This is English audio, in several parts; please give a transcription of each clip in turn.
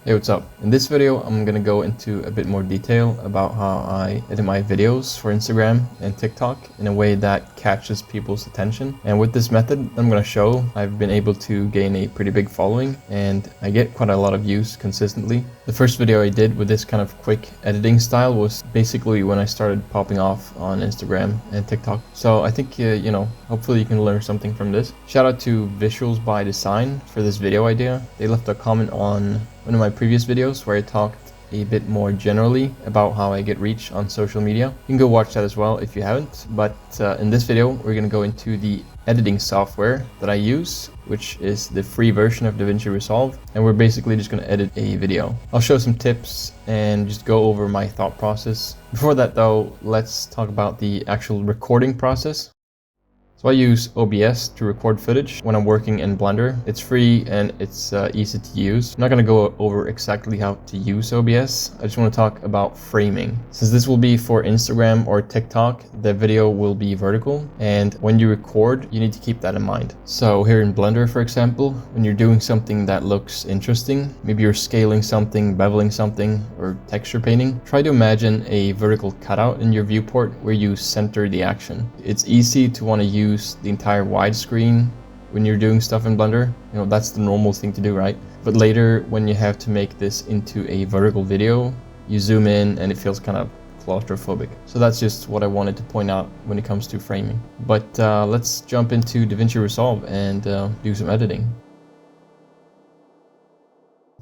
Hey, what's up? In this video, I'm gonna go into a bit more detail about how I edit my videos for Instagram and TikTok in a way that catches people's attention. And with this method I'm gonna show, I've been able to gain a pretty big following and I get quite a lot of views consistently. The first video I did with this kind of quick editing style was basically when I started popping off on Instagram and TikTok. So I think, hopefully you can learn something from this. Shout out to Visuals by Design for this video idea. They left a comment on one of my previous videos where I talked a bit more generally about how I get reach on social media. You can go watch that as well if you haven't, but in this video we're going to go into the editing software that I use, which is the free version of DaVinci Resolve, and we're basically just going to edit a video. I'll show some tips and just go over my thought process. Before that though, let's talk about the actual recording process. So I use OBS to record footage when I'm working in Blender. It's free and it's easy to use. I'm not going to go over exactly how to use OBS. I just want to talk about framing. Since this will be for Instagram or TikTok, the video will be vertical, and when you record, you need to keep that in mind. So here in Blender, for example, when you're doing something that looks interesting, maybe you're scaling something, beveling something, or texture painting, try to imagine a vertical cutout in your viewport where you center the action. It's easy to want to use the entire widescreen when you're doing stuff in Blender. That's the normal thing to do, right? But later, when you have to make this into a vertical video, you zoom in and it feels kind of claustrophobic. So that's just what I wanted to point out when it comes to framing. But let's jump into DaVinci Resolve and do some editing.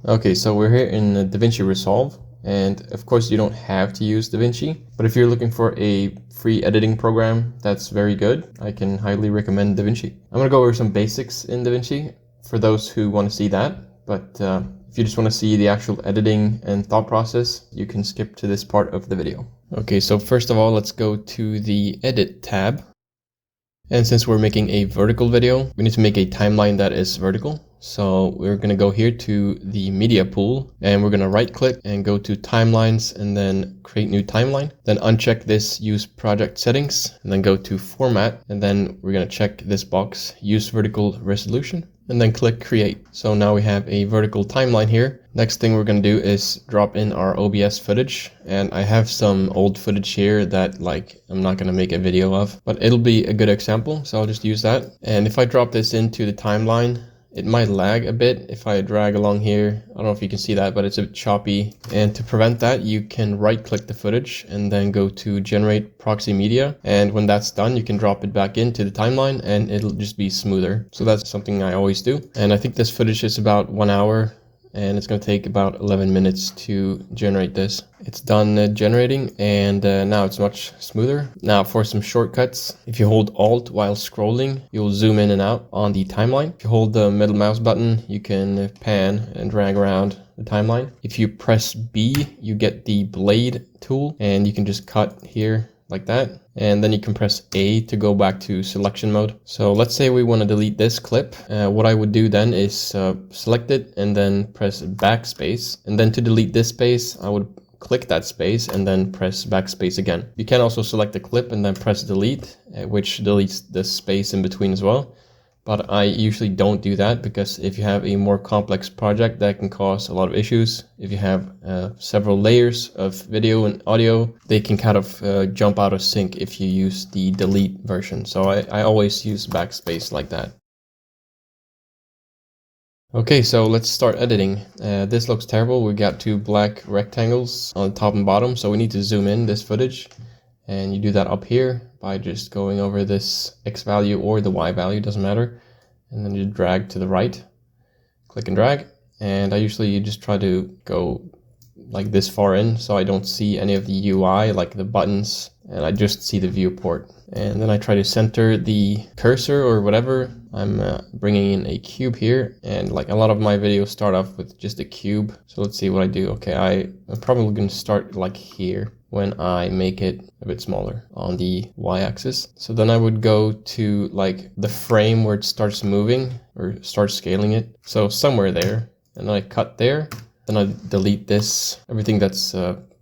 Okay, so we're here in DaVinci Resolve. And of course you don't have to use DaVinci, but if you're looking for a free editing program that's very good, I can highly recommend DaVinci. I'm gonna go over some basics in DaVinci for those who want to see that, but if you just want to see the actual editing and thought process, you can skip to this part of the video. Okay, so first of all, let's go to the Edit tab. And since we're making a vertical video, we need to make a timeline that is vertical. So we're going to go here to the media pool and we're going to right click and go to timelines and then create new timeline. Then uncheck this use project settings and then go to format. And then we're going to check this box, use vertical resolution, and then click create. So now we have a vertical timeline here. Next thing we're going to do is drop in our OBS footage. And I have some old footage here that I'm not going to make a video of, but it'll be a good example. So I'll just use that. And if I drop this into the timeline, it might lag a bit if I drag along here. I don't know if you can see that, but it's a bit choppy. And to prevent that, you can right click the footage and then go to generate proxy media. And when that's done, you can drop it back into the timeline and it'll just be smoother. So that's something I always do. And I think this footage is about 1 hour and it's going to take about 11 minutes to generate this. It's done generating and now it's much smoother. Now for some shortcuts, if you hold Alt while scrolling, you'll zoom in and out on the timeline. If you hold the middle mouse button, you can pan and drag around the timeline. If you press B, you get the blade tool and you can just cut here like that. And then you can press A to go back to selection mode. So let's say we want to delete this clip. What I would do then is select it and then press backspace. And then to delete this space, I would click that space and then press backspace again. You can also select the clip and then press delete, which deletes the space in between as well. But I usually don't do that because if you have a more complex project, that can cause a lot of issues. If you have several layers of video and audio, they can kind of jump out of sync if you use the delete version. So I always use backspace like that. Okay, so let's start editing. This looks terrible. We got two black rectangles on the top and bottom, so we need to zoom in this footage. And you do that up here by just going over this X value or the Y value, doesn't matter. And then you drag to the right, click and drag. And I usually just try to go like this far in so I don't see any of the UI, like the buttons, and I just see the viewport. And then I try to center the cursor or whatever. I'm bringing in a cube here, and like a lot of my videos start off with just a cube. So let's see what I do. Okay, I'm probably going to start like here when I make it a bit smaller on the y-axis. So then I would go to like the frame where it starts moving or start scaling it. So somewhere there, and then I cut there. Then I delete this, everything that's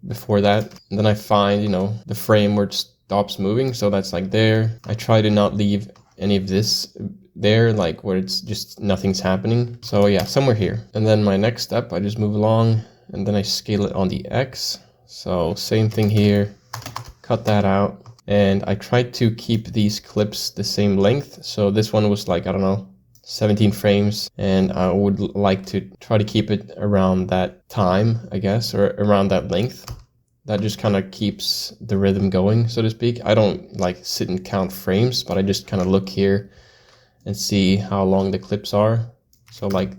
before that. And then I find, the frame where it stops moving. So that's like there. I try to not leave any of this there, like where it's just nothing's happening. So yeah, somewhere here. And then my next step, I just move along and then I scale it on the X. So same thing here, cut that out. And I tried to keep these clips the same length. So this one was like, I don't know, 17 frames, and I would like to try to keep it around that time, I guess, or around that length. That just kind of keeps the rhythm going, so to speak. I don't like sit and count frames, but I just kind of look here and see how long the clips are. So like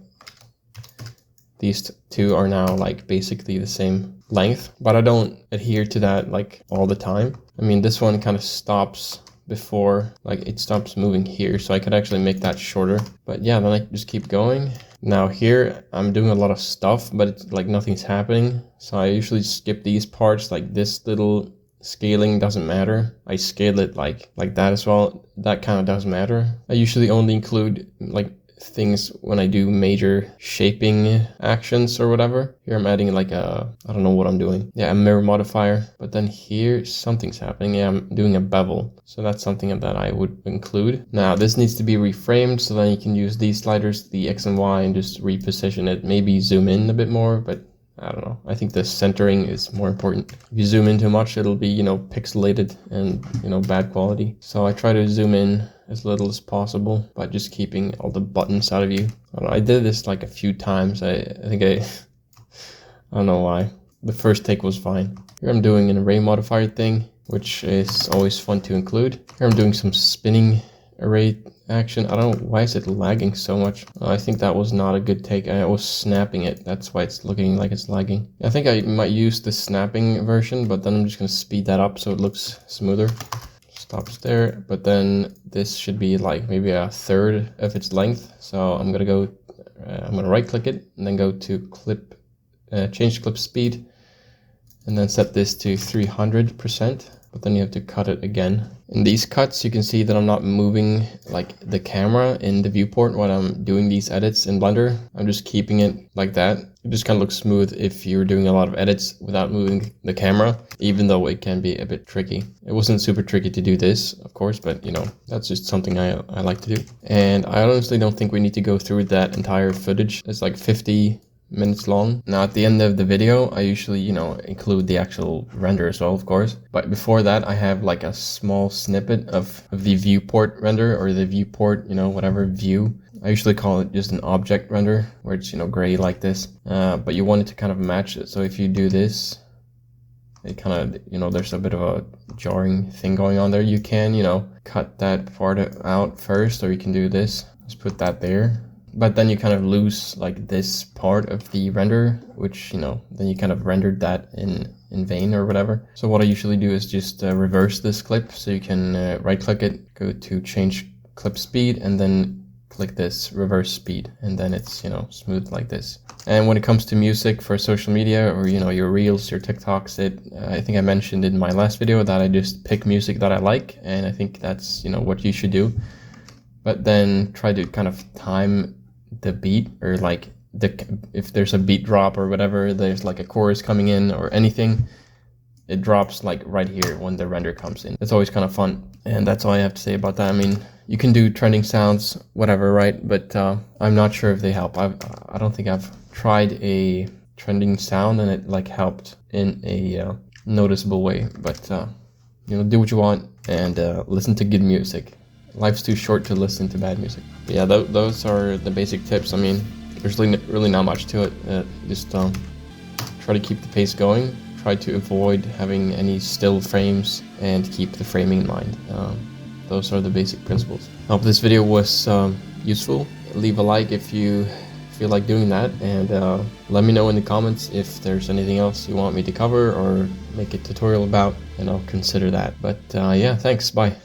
these two are now like basically the same length, but I don't adhere to that like all the time. I mean, this one kind of stops before, like it stops moving here, so I could actually make that shorter. But yeah, then I just keep going. Now here I'm doing a lot of stuff, but it's like nothing's happening, so I usually skip these parts. Like this little scaling doesn't matter. I scale it like that as well. That kind of doesn't matter. I usually only include like things when I do major shaping actions or whatever. Here I'm adding like I don't know what I'm doing. Yeah, a mirror modifier. But then here something's happening. Yeah, I'm doing a bevel. So that's something that I would include. Now this needs to be reframed, so then you can use these sliders, the X and Y, and just reposition it. Maybe zoom in a bit more, but I don't know. I think the centering is more important. If you zoom in too much, it'll be, you know, pixelated and, you know, bad quality. So I try to zoom in as little as possible by just keeping all the buttons out of you. I don't know, I did this like a few times. I think I don't know why. The first take was fine. Here I'm doing an array modifier thing, which is always fun to include. Here I'm doing some spinning array action. I don't know, why is it lagging so much? I think that was not a good take. I was snapping it. That's why it's looking like it's lagging. I think I might use the snapping version, but then I'm just going to speed that up so it looks smoother. Stops there, but then this should be like maybe a third of its length. So I'm going to go, I'm going to right click it and then go to clip, change clip speed, and then set this to 300%. But then you have to cut it again. In these cuts, you can see that I'm not moving like the camera in the viewport when I'm doing these edits in Blender. I'm just keeping it like that. It just kind of looks smooth if you're doing a lot of edits without moving the camera, even though it can be a bit tricky. It wasn't super tricky to do this, of course, but you know, that's just something I like to do. And I honestly don't think we need to go through that entire footage. It's like 50 minutes long. Now at the end of the video, I usually, you know, include the actual render as well, of course. But before that, I have like a small snippet of the viewport render, or the viewport, you know, whatever view. I usually call it just an object render, where it's, you know, gray like this. But you want it to kind of match it. So if you do this, it kind of, you know, there's a bit of a jarring thing going on there. You can, you know, cut that part out first, or you can do this. Just put that there. But then you kind of lose like this part of the render, which, you know, then you kind of rendered that in vain or whatever. So what I usually do is just reverse this clip. So you can right click it, go to change clip speed, and then click this reverse speed. And then it's, you know, smooth like this. And when it comes to music for social media, or, you know, your reels, your TikToks, I think I mentioned in my last video that I just pick music that I like. And I think that's, you know, what you should do. But then try to kind of time the beat, or like if there's a beat drop or whatever, there's like a chorus coming in or anything, it drops like right here when the render comes in. It's always kind of fun. And that's all I have to say about that. I mean, you can do trending sounds, whatever, right? But I'm not sure if they help. I don't think I've tried a trending sound and it like helped in a noticeable way. But you know, do what you want and listen to good music. Life's too short to listen to bad music. But yeah, those are the basic tips. I mean, there's really not much to it. Just try to keep the pace going. Try to avoid having any still frames and keep the framing in mind. Those are the basic principles. I hope this video was useful. Leave a like if you feel like doing that, and let me know in the comments if there's anything else you want me to cover or make a tutorial about, and I'll consider that. But yeah, thanks. Bye.